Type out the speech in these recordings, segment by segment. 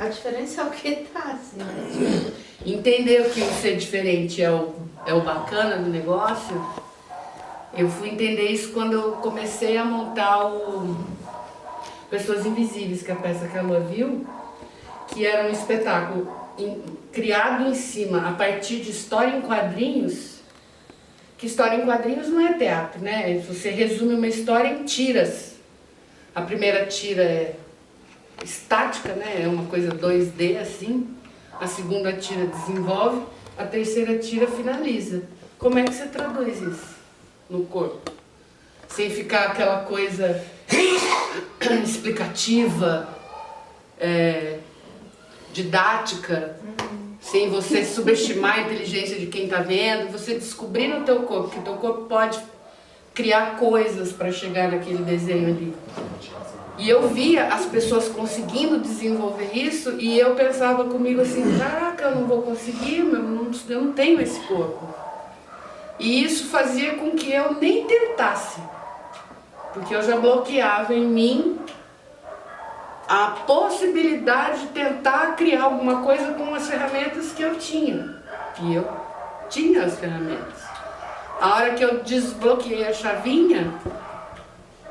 A diferença é o que tá, assim, né? Entender que o ser diferente é o bacana do negócio. Eu fui entender isso quando eu comecei a montar o Pessoas Invisíveis, que é a peça que a Lua viu, que era um espetáculo criado em cima, a partir de história em quadrinhos, que história em quadrinhos não é teatro, né? Você resume uma história em tiras. A primeira tira é estática, né? É uma coisa 2D assim. A segunda tira desenvolve, a terceira tira finaliza. Como é que você traduz isso no corpo? Sem ficar aquela coisa explicativa, didática, sem você subestimar a inteligência de quem está vendo, você descobrir no teu corpo que o teu corpo pode criar coisas para chegar naquele desenho ali. E eu via as pessoas conseguindo desenvolver isso e eu pensava comigo assim, caraca, eu não vou conseguir, eu não tenho esse corpo. E isso fazia com que eu nem tentasse, porque eu já bloqueava em mim a possibilidade de tentar criar alguma coisa com as ferramentas que eu tinha. E eu tinha as ferramentas. A hora que eu desbloqueei a chavinha,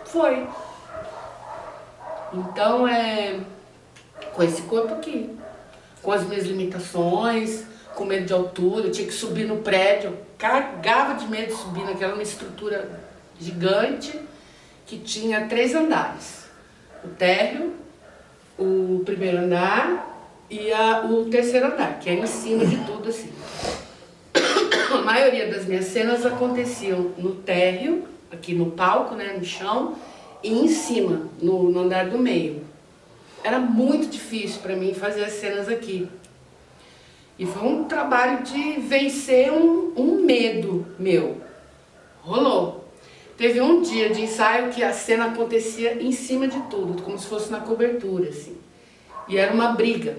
foi. Então com esse corpo aqui, com as minhas limitações, com medo de altura, eu tinha que subir no prédio, eu cagava de medo de subir naquela estrutura gigante que tinha 3 andares. O térreo, o primeiro andar e o terceiro andar, que é em cima de tudo assim. A maioria das minhas cenas aconteciam no térreo, aqui no palco, né, no chão, e em cima, no andar do meio. Era muito difícil para mim fazer as cenas aqui. E foi um trabalho de vencer um medo meu. Rolou. Teve um dia de ensaio que a cena acontecia em cima de tudo, como se fosse na cobertura, assim. E era uma briga.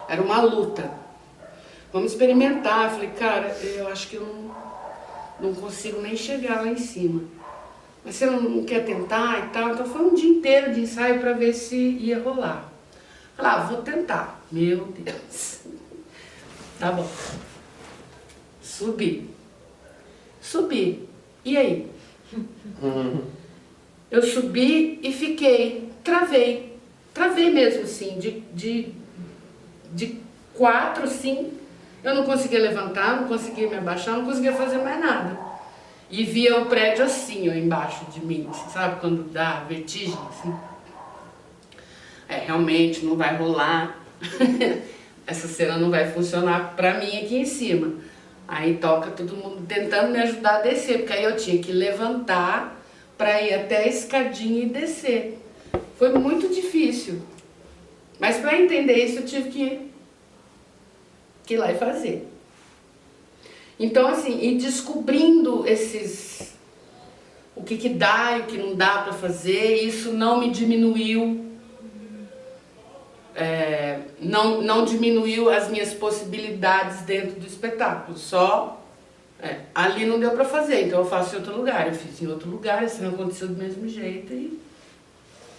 Era uma luta. Vamos experimentar. Eu falei, cara, eu acho que eu não consigo nem chegar lá em cima. Mas você não quer tentar e tal? Então foi um dia inteiro de ensaio para ver se ia rolar. Falei, vou tentar. Meu Deus. Tá bom. Subi. E aí? Eu subi e fiquei. Travei mesmo assim. De 4, assim. Eu não conseguia levantar, não conseguia me abaixar, não conseguia fazer mais nada. E via o prédio assim, ó, embaixo de mim, assim, sabe? Quando dá vertigem, assim. Realmente não vai rolar. Essa cena não vai funcionar pra mim aqui em cima. Aí toca todo mundo tentando me ajudar a descer, porque aí eu tinha que levantar pra ir até a escadinha e descer. Foi muito difícil. Mas pra entender isso eu tive que ir lá e fazer. Então, assim, ir descobrindo o que dá e o que não dá para fazer, isso não me diminuiu, não diminuiu as minhas possibilidades dentro do espetáculo, ali não deu para fazer, então eu faço em outro lugar, eu fiz em outro lugar, isso não aconteceu do mesmo jeito e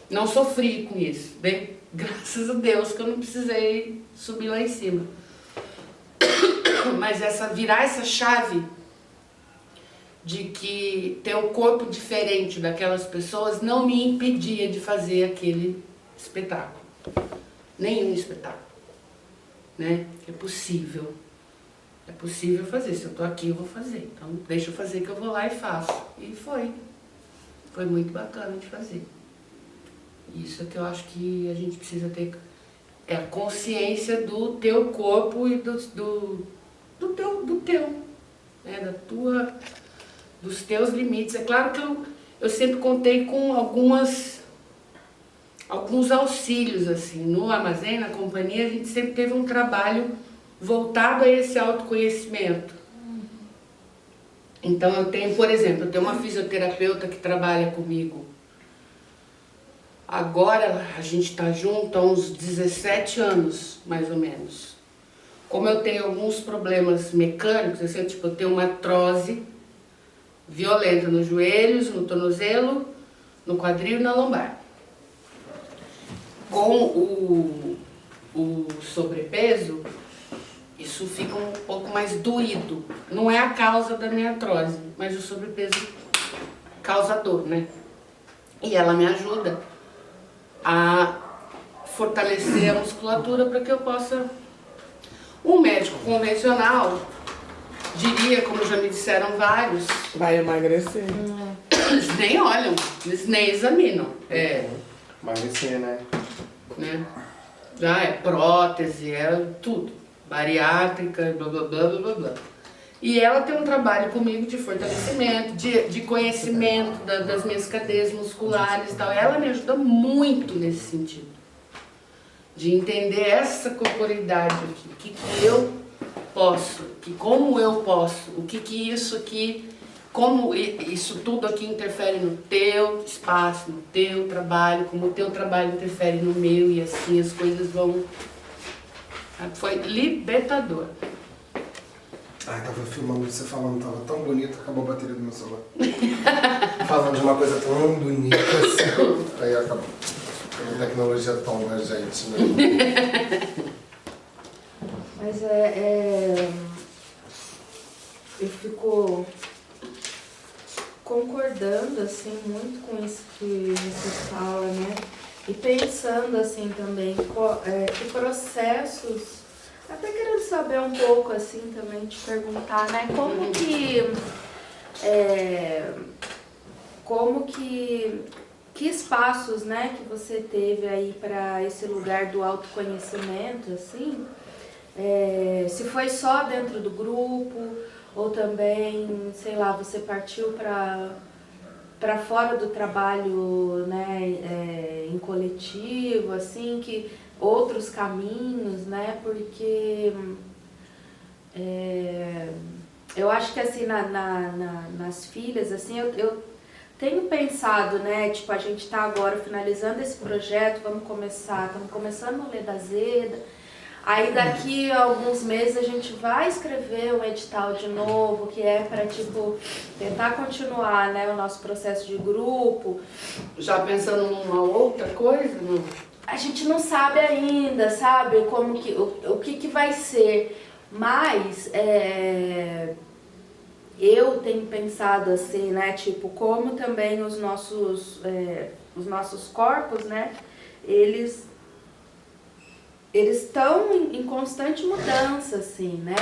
não sofri com isso, bem, graças a Deus que eu não precisei subir lá em cima. Mas virar essa chave de que ter um corpo diferente daquelas pessoas não me impedia de fazer aquele espetáculo. Nenhum espetáculo. Né? É possível. É possível fazer. Se eu tô aqui, eu vou fazer. Então, deixa eu fazer que eu vou lá e faço. E foi. Foi muito bacana de fazer. Isso é que eu acho que a gente precisa ter. É a consciência do teu corpo e do teu, né? Dos teus limites. É claro que eu sempre contei com alguns auxílios, assim. No armazém, na companhia, a gente sempre teve um trabalho voltado a esse autoconhecimento. Então eu tenho, por exemplo, eu tenho uma fisioterapeuta que trabalha comigo. Agora a gente está junto há uns 17 anos, mais ou menos. Como eu tenho alguns problemas mecânicos, assim, tipo, eu tenho uma artrose violenta nos joelhos, no tornozelo, no quadril e na lombar. Com sobrepeso, isso fica um pouco mais doído. Não é a causa da minha artrose, mas o sobrepeso causa dor, né? E ela me ajuda a fortalecer a musculatura para que eu possa... Um médico convencional diria, como já me disseram vários... Vai emagrecer. Eles nem olham, eles nem examinam. Emagrecer, né? Já é prótese, é tudo. Bariátrica, blá blá blá blá blá. E ela tem um trabalho comigo de fortalecimento, de conhecimento das minhas cadeias musculares e tal. Ela me ajuda muito nesse sentido. De entender essa corporeidade aqui, o que eu posso, como eu posso, o que isso aqui, como isso tudo aqui interfere no teu espaço, no teu trabalho, como o teu trabalho interfere no meu, e assim as coisas vão... Foi libertador. Ai, tava filmando você falando, tava tão bonito, acabou a bateria do meu celular. Falando de uma coisa tão bonita assim, aí acabou. A tecnologia tomba a gente, né? Mas eu fico concordando, assim, muito com isso que você fala, né? E pensando, assim, também, que processos... Até querendo saber um pouco, assim, também, te perguntar, né? Que espaços, né, que você teve aí para esse lugar do autoconhecimento, assim, se foi só dentro do grupo ou também, sei lá, você partiu para fora do trabalho, né, em coletivo, assim, que outros caminhos, né, porque eu acho que, assim, nas filhas, assim, eu tenho pensado, né, tipo, a gente tá agora finalizando esse projeto, estamos começando a ler da Zeda, aí daqui a alguns meses a gente vai escrever um edital de novo, que é para, tipo, tentar continuar, né, o nosso processo de grupo. Já pensando numa outra coisa, não? A gente não sabe ainda, sabe, o que vai ser, mas eu tenho pensado assim, né, tipo, como também os nossos corpos, né, eles estão em constante mudança, assim, né.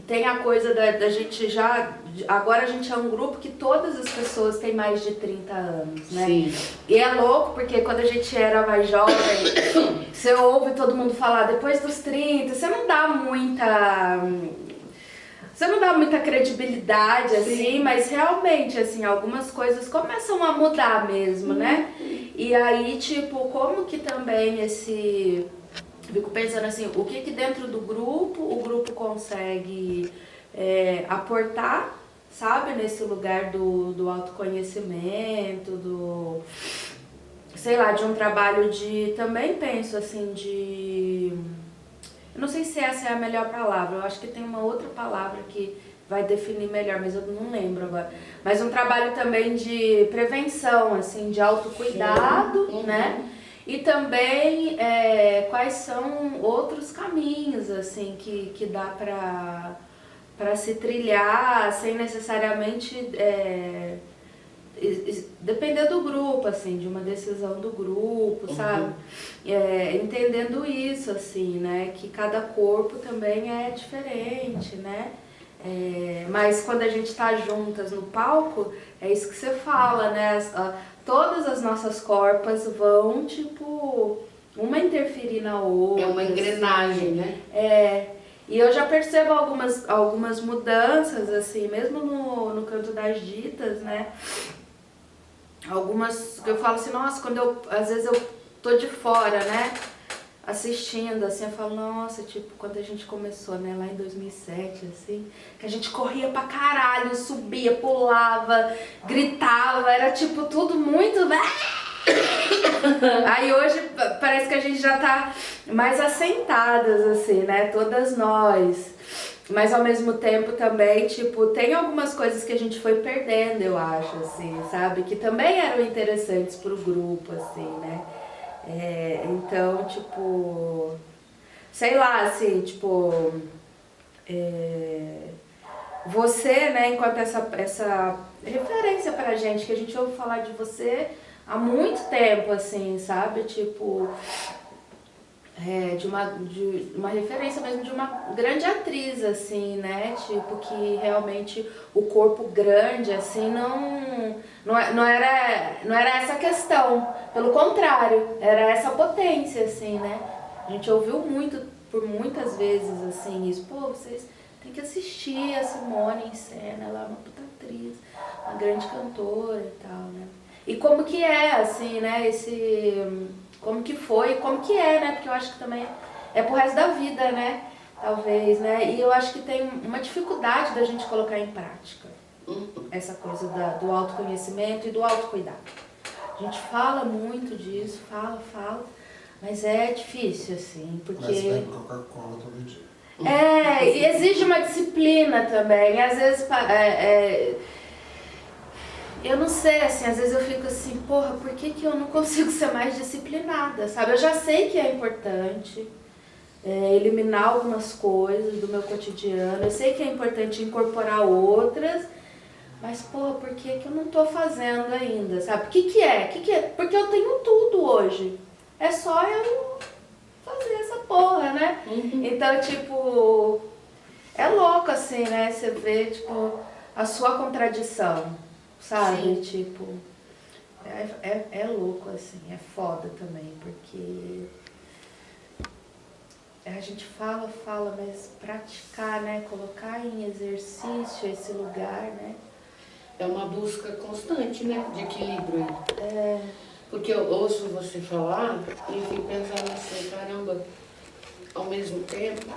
Tem a coisa da gente já... Agora a gente é um grupo que todas as pessoas têm mais de 30 anos, né? Sim. E é louco, porque quando a gente era mais jovem, você ouve todo mundo falar, depois dos 30, você não dá muita credibilidade, assim, mas realmente, assim, algumas coisas começam a mudar mesmo, né? E aí, tipo, como que também fico pensando assim, o que dentro do grupo o grupo consegue aportar, sabe, nesse lugar do autoconhecimento, sei lá, de um trabalho também penso assim, eu não sei se essa é a melhor palavra, eu acho que tem uma outra palavra que vai definir melhor, mas eu não lembro agora. Mas um trabalho também de prevenção, assim, de autocuidado, né? E também quais são outros caminhos, assim, que dá para se trilhar sem necessariamente depender do grupo, assim, de uma decisão do grupo, sabe? Entendendo isso, assim, né? Que cada corpo também é diferente, né? Mas quando a gente tá juntas no palco, é isso que você fala, né? Todas as nossas corpas vão, tipo, uma interferir na outra. É uma engrenagem, assim, né? E eu já percebo algumas mudanças, assim, mesmo no canto das ditas, né? Algumas que eu falo assim, nossa, às vezes eu tô de fora, né? Assistindo, assim, eu falo, nossa, tipo, quando a gente começou, né, lá em 2007, assim, que a gente corria pra caralho, subia, pulava, gritava, era, tipo, tudo muito... Aí hoje parece que a gente já tá mais assentadas, assim, né, todas nós. Mas ao mesmo tempo também, tipo, tem algumas coisas que a gente foi perdendo, eu acho, assim, sabe? Que também eram interessantes pro grupo, assim, né? Então, tipo... sei lá, assim, tipo, você, né, enquanto essa referência pra gente, que a gente ouve falar de você há muito tempo, assim, sabe? Tipo, de uma referência mesmo de uma grande atriz, assim, né? Tipo, que realmente o corpo grande, assim, não era essa questão. Pelo contrário, era essa potência, assim, né? A gente ouviu muito, por muitas vezes, assim, isso. Pô, vocês têm que assistir a Simone em cena, ela é uma puta atriz, uma grande cantora e tal, né? E como que é, assim, né, como que foi, como que é, né, porque eu acho que também é pro resto da vida, né, talvez, né, e eu acho que tem uma dificuldade da gente colocar em prática essa coisa do autoconhecimento e do autocuidado. A gente fala muito disso, fala, mas é difícil, assim, porque... Mas bebe Coca-Cola todo dia. E exige uma disciplina também, às vezes... Eu não sei, assim, às vezes eu fico assim, porra, por que eu não consigo ser mais disciplinada, sabe? Eu já sei que é importante eliminar algumas coisas do meu cotidiano, eu sei que é importante incorporar outras, mas, porra, por que eu não tô fazendo ainda, sabe? O que é? Porque eu tenho tudo hoje, é só eu fazer essa porra, né? Então, tipo, é louco, assim, né? Você vê, tipo, a sua contradição. Sabe? Sim. Tipo, é louco, assim, é foda também, porque a gente fala, mas praticar, né? Colocar em exercício esse lugar, né? É uma busca constante, né? De equilíbrio. Porque eu ouço você falar e fico pensando assim, caramba, ao mesmo tempo,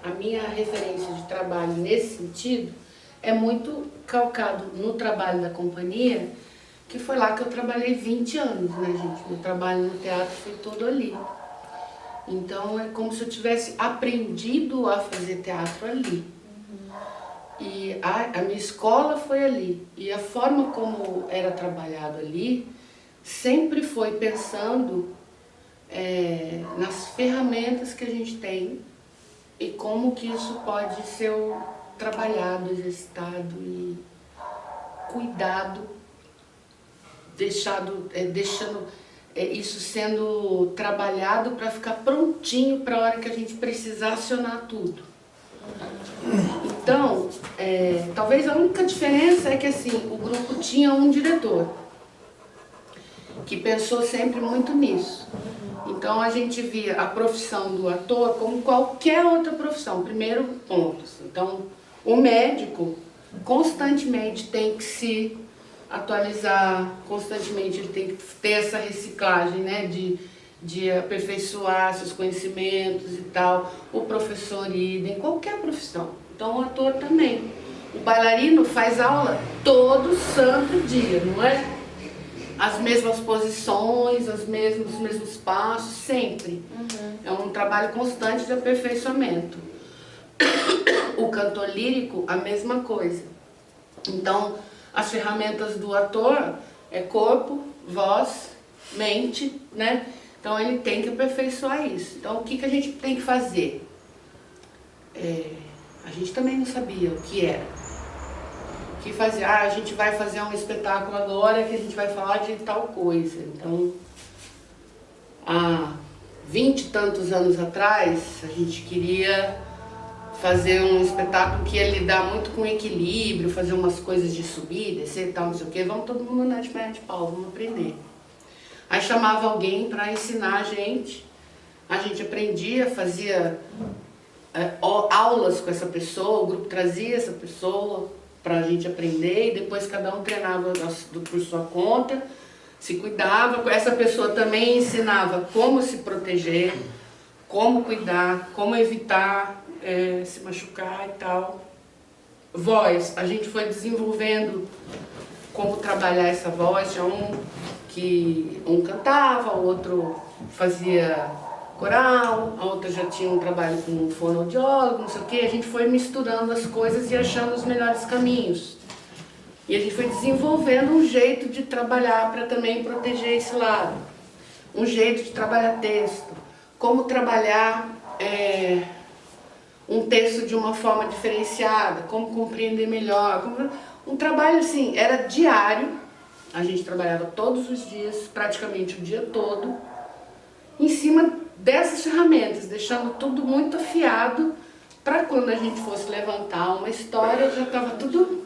a minha referência de trabalho nesse sentido é muito calcado no trabalho da companhia, que foi lá que eu trabalhei 20 anos, né, gente? Meu trabalho no teatro foi todo ali. Então é como se eu tivesse aprendido a fazer teatro ali. E a minha escola foi ali. E a forma como era trabalhado ali sempre foi pensando nas ferramentas que a gente tem e como que isso pode ser trabalhado, exercitado e cuidado, deixando isso sendo trabalhado para ficar prontinho para a hora que a gente precisar acionar tudo. Então, talvez a única diferença é que assim, o grupo tinha um diretor que pensou sempre muito nisso. Então a gente via a profissão do ator como qualquer outra profissão, primeiro ponto. Então, o médico constantemente tem que se atualizar, constantemente ele tem que ter essa reciclagem, né, de aperfeiçoar seus conhecimentos e tal. O professor idem, qualquer profissão. Então o ator também. O bailarino faz aula todo santo dia, não é? As mesmas posições, os mesmos passos, sempre. É um trabalho constante de aperfeiçoamento. O cantor lírico, a mesma coisa. Então, as ferramentas do ator é corpo, voz, mente, né? Então, ele tem que aperfeiçoar isso. Então, o que a gente tem que fazer? A gente também não sabia o que era. O que fazer? A gente vai fazer um espetáculo agora que a gente vai falar de tal coisa. Então, há 20 e tantos anos atrás, a gente queria fazer um espetáculo que ia lidar muito com equilíbrio, fazer umas coisas de subir, descer e tal, não sei o quê. Vamos todo mundo andar de perna de pau, vamos aprender. Aí chamava alguém para ensinar a gente aprendia, fazia aulas com essa pessoa, o grupo trazia essa pessoa para a gente aprender e depois cada um treinava por sua conta, se cuidava. Essa pessoa também ensinava como se proteger, como cuidar, como evitar se machucar e tal. Voz, a gente foi desenvolvendo como trabalhar essa voz. Tinha um cantava, o outro fazia coral, a outra já tinha um trabalho com fonoaudiólogo, não sei o que. A gente foi misturando as coisas e achando os melhores caminhos. E a gente foi desenvolvendo um jeito de trabalhar para também proteger esse lado. Um jeito de trabalhar texto. Como trabalhar um texto de uma forma diferenciada, como compreender melhor. Um trabalho assim, era diário, a gente trabalhava todos os dias, praticamente o dia todo, em cima dessas ferramentas, deixando tudo muito afiado para quando a gente fosse levantar uma história, já estava tudo.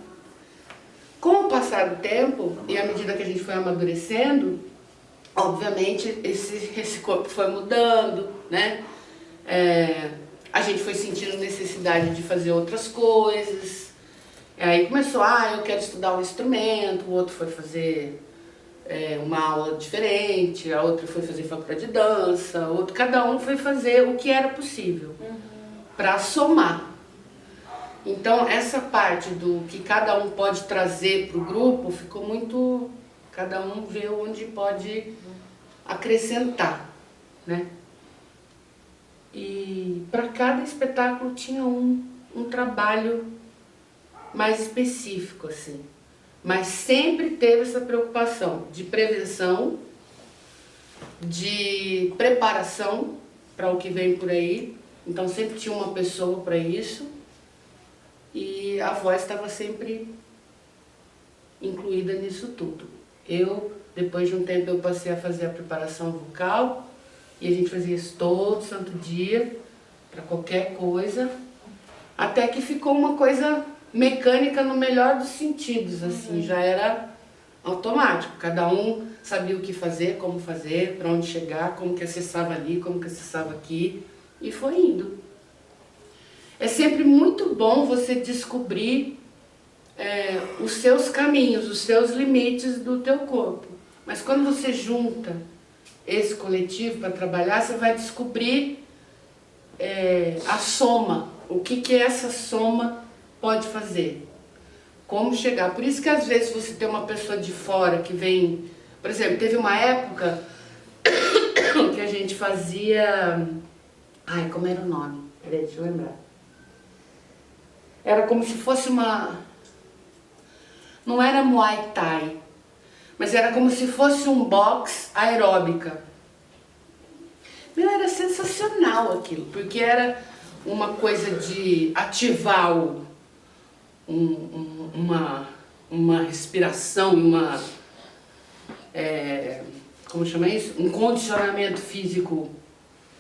Com o passar do tempo, e à medida que a gente foi amadurecendo, obviamente esse corpo foi mudando, né? A gente foi sentindo necessidade de fazer outras coisas. Aí começou, eu quero estudar um instrumento, o outro foi fazer uma aula diferente, a outra foi fazer faculdade de dança, cada um foi fazer o que era possível para somar. Então essa parte do que cada um pode trazer para o grupo ficou muito, cada um vê onde pode acrescentar, né? E para cada espetáculo tinha um trabalho mais específico, assim. Mas sempre teve essa preocupação de prevenção, de preparação para o que vem por aí. Então sempre tinha uma pessoa para isso. E a voz estava sempre incluída nisso tudo. Depois de um tempo, eu passei a fazer a preparação vocal. E a gente fazia isso todo santo dia, para qualquer coisa, até que ficou uma coisa mecânica no melhor dos sentidos, assim, já era automático. Cada um sabia o que fazer, como fazer, para onde chegar, como que acessava ali, como que acessava aqui, e foi indo. É sempre muito bom você descobrir os seus caminhos, os seus limites do teu corpo. Mas quando você junta esse coletivo para trabalhar, você vai descobrir a soma, o que essa soma pode fazer, como chegar. Por isso que às vezes você tem uma pessoa de fora que vem, por exemplo, teve uma época que a gente fazia, como era o nome? Peraí, deixa eu lembrar. Era como se fosse não era Muay Thai, mas era como se fosse um boxe aeróbica. Era sensacional aquilo, porque era uma coisa de ativar uma respiração, como chama isso? Um condicionamento físico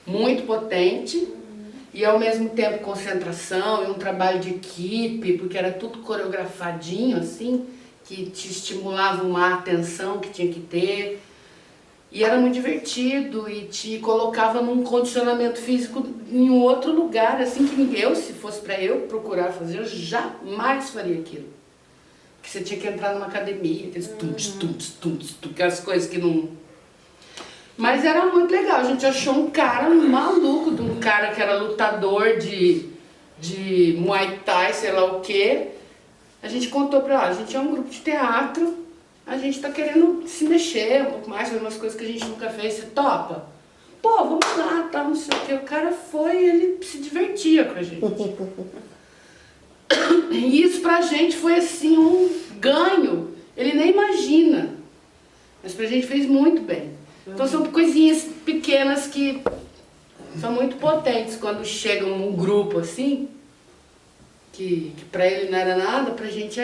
muito potente e ao mesmo tempo concentração e um trabalho de equipe, porque era tudo coreografadinho assim, que te estimulava uma atenção que tinha que ter. E era muito divertido e te colocava num condicionamento físico em um outro lugar, assim, que se fosse para eu procurar fazer, eu jamais faria aquilo. Que você tinha que entrar numa academia, aqueles aquelas coisas que não... Mas era muito legal, a gente achou um cara maluco, de um cara que era lutador de Muay Thai, sei lá o quê. A gente contou pra ela, a gente é um grupo de teatro, a gente tá querendo se mexer um pouco mais, fazer umas coisas que a gente nunca fez, você topa? Pô, vamos lá, tá, não sei o que. O cara foi e ele se divertia com a gente. E isso pra gente foi assim um ganho, ele nem imagina. Mas pra gente fez muito bem. Então são coisinhas pequenas que são muito potentes quando chegam um grupo assim, que pra ele não era nada, pra gente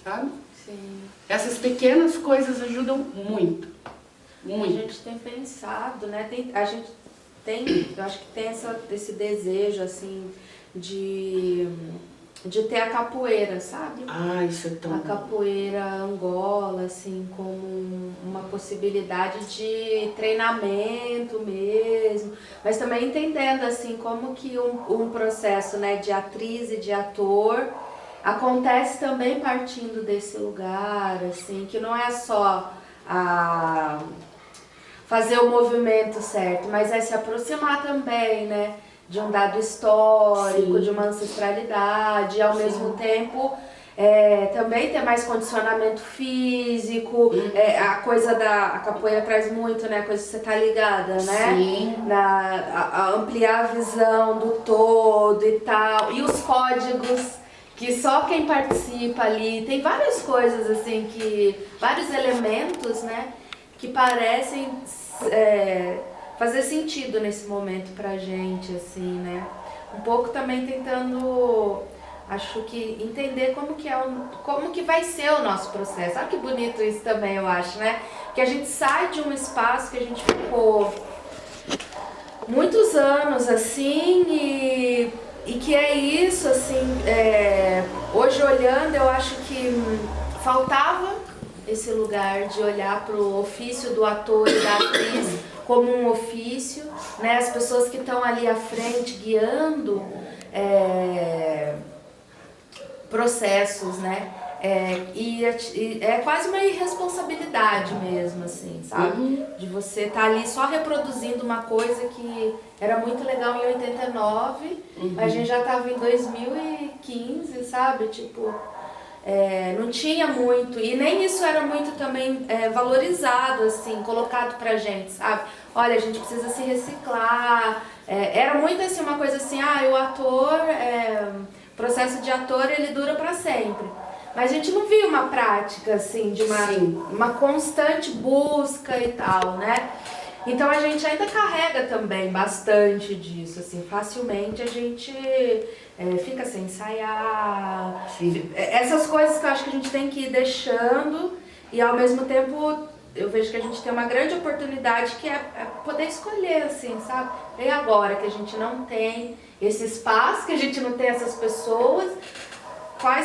sabe? Sim. Essas pequenas coisas ajudam muito, muito. A gente tem pensado, né? Eu acho que tem esse desejo, assim, de ter a capoeira, sabe? Isso é tão A bom. capoeira Angola, assim, como uma possibilidade de treinamento mesmo, mas também entendendo, assim, como que um processo, né, de atriz e de ator acontece também partindo desse lugar, assim, que não é só fazer o movimento certo, mas é se aproximar também, né, de um dado histórico, de uma ancestralidade, e ao mesmo tempo também ter mais condicionamento físico, a coisa a capoeira traz muito, né, a coisa que você tá ligada, né? Sim. A ampliar a visão do todo e tal, e os códigos que só quem participa ali, tem várias coisas assim, vários elementos, né, que parecem fazer sentido nesse momento pra gente, assim, né? Um pouco também tentando, acho que, entender como que vai ser o nosso processo. Olha que bonito isso também, eu acho, né? Que a gente sai de um espaço que a gente ficou muitos anos, assim, e que é isso, assim, hoje olhando, eu acho que faltava esse lugar de olhar para o ofício do ator e da atriz como um ofício, né? As pessoas que estão ali à frente guiando processos, né? E é quase uma irresponsabilidade mesmo, assim, sabe? De você estar ali só reproduzindo uma coisa que era muito legal em 89, mas a gente já estava em 2015, sabe? Tipo, não tinha muito, e nem isso era muito também valorizado, assim, colocado pra gente, sabe? Olha, a gente precisa se reciclar. Era muito assim, uma coisa assim, o ator, processo de ator, ele dura pra sempre. Mas a gente não via uma prática, assim, de uma constante busca e tal, né? Então a gente ainda carrega também bastante disso, assim, facilmente a gente fica sem ensaiar. Sim. Essas coisas que eu acho que a gente tem que ir deixando e ao mesmo tempo eu vejo que a gente tem uma grande oportunidade que é poder escolher, assim, sabe? E agora que a gente não tem esse espaço, que a gente não tem essas pessoas, quais